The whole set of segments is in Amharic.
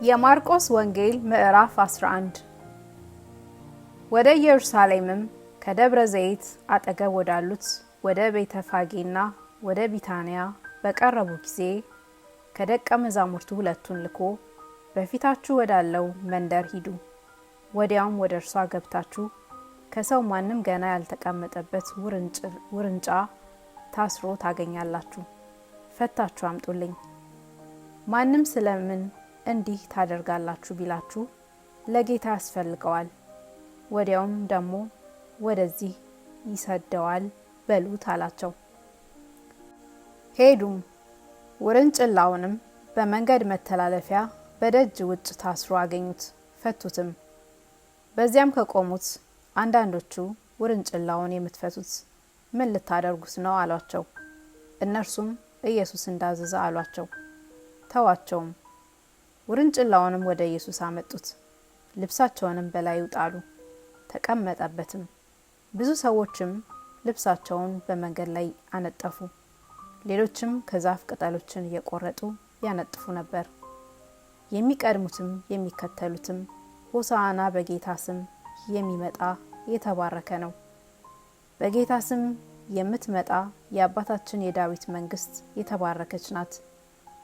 የማርቆስ ወንጌል ምዕራፍ 11 ወደ ኢየሩሳሌምም ከደብረ ዘይት አጠገብ ወዳሉት ወደ ቤተፋጌና ወደ ቢታንያ በቀረቡ ጊዜ ከደቀ መዛሙርቱ ሁለቱን ልኮ በፊታችሁ ወዳለው መንደር ሂዱ፣ ወዲያውም ወደ እርሷ ገብታችሁ ከሰው ማንም ገና ያልተቀመጠበት ውርንጫ ታስሮ ታገኛላችሁ፣ ፈታችሁ አምጡልኝ። ማንም ስለምን እንዲህ ታደርጋላችሁ ቢላችሁ ለጌታ ያስፈልገዋል፣ ወዲያውም ደግሞ ወደዚህ ይሰደዋል በሉት አላቸው። ሄዱም ውርንጭላውንም በመንገድ መተላለፊያ በደጅ ውጭ ታስሮ አገኙት፣ ፈቱትም። በዚያም ከቆሙት አንዳንዶቹ ውርንጭላውን የምትፈቱት ምን ልታደርጉት ነው አሏቸው። እነርሱም ኢየሱስ እንዳዘዘ አሏቸው። ተዋቸውም። ውርንጭላውንም ወደ ኢየሱስ አመጡት፣ ልብሳቸውንም በላዩ ጣሉ፣ ተቀመጠበትም። ብዙ ሰዎችም ልብሳቸውን በመንገድ ላይ አነጠፉ፣ ሌሎችም ከዛፍ ቅጠሎችን እየቆረጡ ያነጥፉ ነበር። የሚቀድሙትም የሚከተሉትም ሆሳዕና በጌታ ስም የሚመጣ የተባረከ ነው፣ በጌታ ስም የምትመጣ የአባታችን የዳዊት መንግስት የተባረከች ናት፣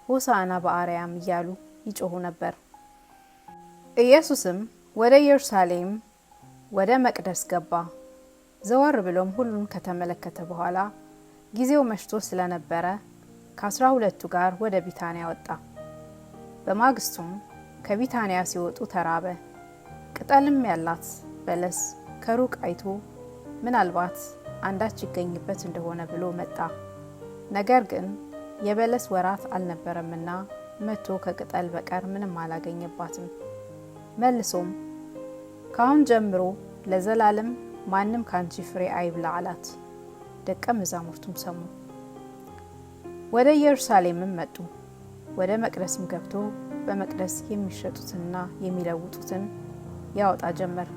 ሆሳዕና በአርያም እያሉ ይጮሁ ነበር። ኢየሱስም ወደ ኢየሩሳሌም ወደ መቅደስ ገባ። ዘወር ብሎም ሁሉን ከተመለከተ በኋላ ጊዜው መሽቶ ስለነበረ ከ12 ጋር ወደ ቢታንያ ወጣ። በማግስቱም ከቢታንያ ሲወጡ ተራበ። ቅጠልም ያላት በለስ ከሩቅ አይቶ ምናልባት አንዳች ይገኝበት እንደሆነ ብሎ መጣ። ነገር ግን የበለስ ወራት አልነበረምና መጥቶ ከቅጠል በቀር ምንም አላገኘባትም። መልሶም ካሁን ጀምሮ ለዘላለም ማንም ካንቺ ፍሬ አይብላ አላት። ደቀ መዛሙርቱም ሰሙ። ወደ ኢየሩሳሌምም መጡ። ወደ መቅደስም ገብቶ በመቅደስ የሚሸጡትንና የሚለውጡትን ያወጣ ጀመር።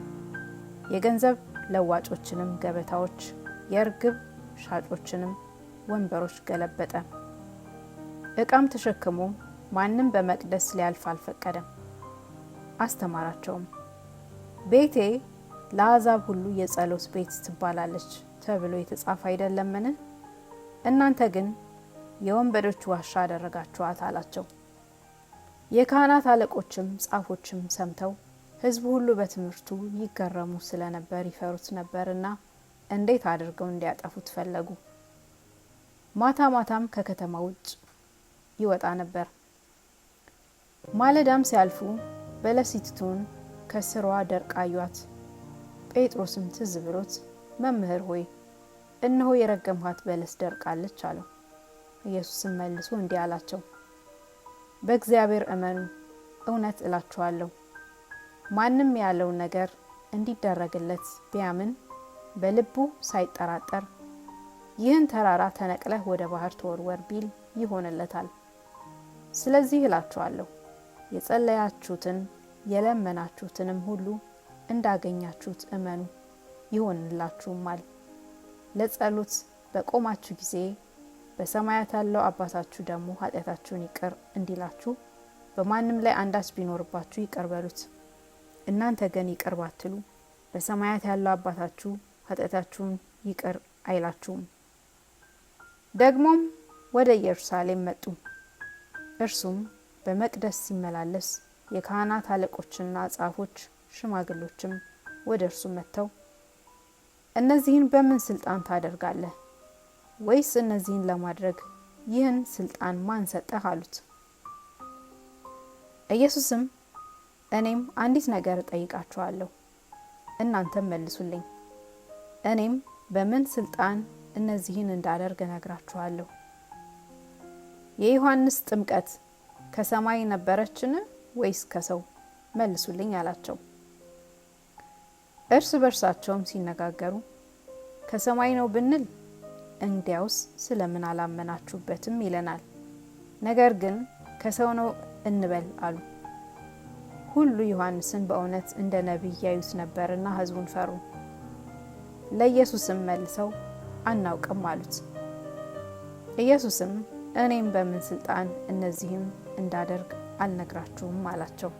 የገንዘብ ለዋጮችንም ገበታዎች፣ የርግብ ሻጮችንም ወንበሮች ገለበጠ። ዕቃም ተሸክሞ ማንም በመቅደስ ሊያልፍ አልፈቀደም። አስተማራቸውም። ቤቴ ለአሕዛብ ሁሉ የጸሎት ቤት ትባላለች ተብሎ የተጻፈ አይደለምን? እናንተ ግን የወንበዶች ዋሻ አደረጋችኋት አላቸው። የካህናት አለቆችም ጻፎችም ሰምተው ሕዝቡ ሁሉ በትምህርቱ ይገረሙ ስለነበር ይፈሩት ነበርና እንዴት አድርገው እንዲያጠፉት ፈለጉ። ማታ ማታም ከከተማ ውጭ ይወጣ ነበር። ማለዳም ሲያልፉ በለሲቱን ከስሯ ደርቃ አዩአት። ጴጥሮስም ትዝ ብሎት መምህር ሆይ እነሆ የረገምሃት በለስ ደርቃለች አለው። ኢየሱስም መልሶ እንዲህ አላቸው፣ በእግዚአብሔር እመኑ፣ እውነት እላችኋለሁ ማንም ያለው ነገር እንዲደረግለት ቢያምን በልቡ ሳይጠራጠር ይህን ተራራ ተነቅለህ ወደ ባህር ተወርወር ቢል ይሆንለታል። ስለዚህ እላችኋለሁ የጸለያችሁትን የለመናችሁትንም ሁሉ እንዳገኛችሁት እመኑ ይሆንላችሁማል። ለጸሎት በቆማችሁ ጊዜ በሰማያት ያለው አባታችሁ ደግሞ ኃጢአታችሁን ይቅር እንዲላችሁ በማንም ላይ አንዳች ቢኖርባችሁ ይቅር በሉት። እናንተ ግን ይቅር ባትሉ በሰማያት ያለው አባታችሁ ኃጢአታችሁን ይቅር አይላችሁም። ደግሞም ወደ ኢየሩሳሌም መጡ። እርሱም በመቅደስ ሲመላለስ የካህናት አለቆችና ጻፎች ሽማግሎችም ወደ እርሱ መጥተው እነዚህን በምን ስልጣን ታደርጋለህ? ወይስ እነዚህን ለማድረግ ይህን ስልጣን ማን ሰጠህ? አሉት። ኢየሱስም እኔም አንዲት ነገር እጠይቃችኋለሁ፣ እናንተም መልሱልኝ። እኔም በምን ስልጣን እነዚህን እንዳደርግ እነግራችኋለሁ። የዮሐንስ ጥምቀት ከሰማይ ነበረችን ወይስ ከሰው? መልሱልኝ አላቸው። እርስ በርሳቸውም ሲነጋገሩ ከሰማይ ነው ብንል እንዲያውስ ስለምን አላመናችሁበትም ይለናል፣ ነገር ግን ከሰው ነው እንበል አሉ። ሁሉ ዮሐንስን በእውነት እንደ ነቢይ ያዩት ነበርና ሕዝቡን ፈሩ። ለኢየሱስም መልሰው አናውቅም አሉት። ኢየሱስም እኔም በምን ስልጣን እነዚህም እንዳደርግ አልነግራችሁም አላቸው።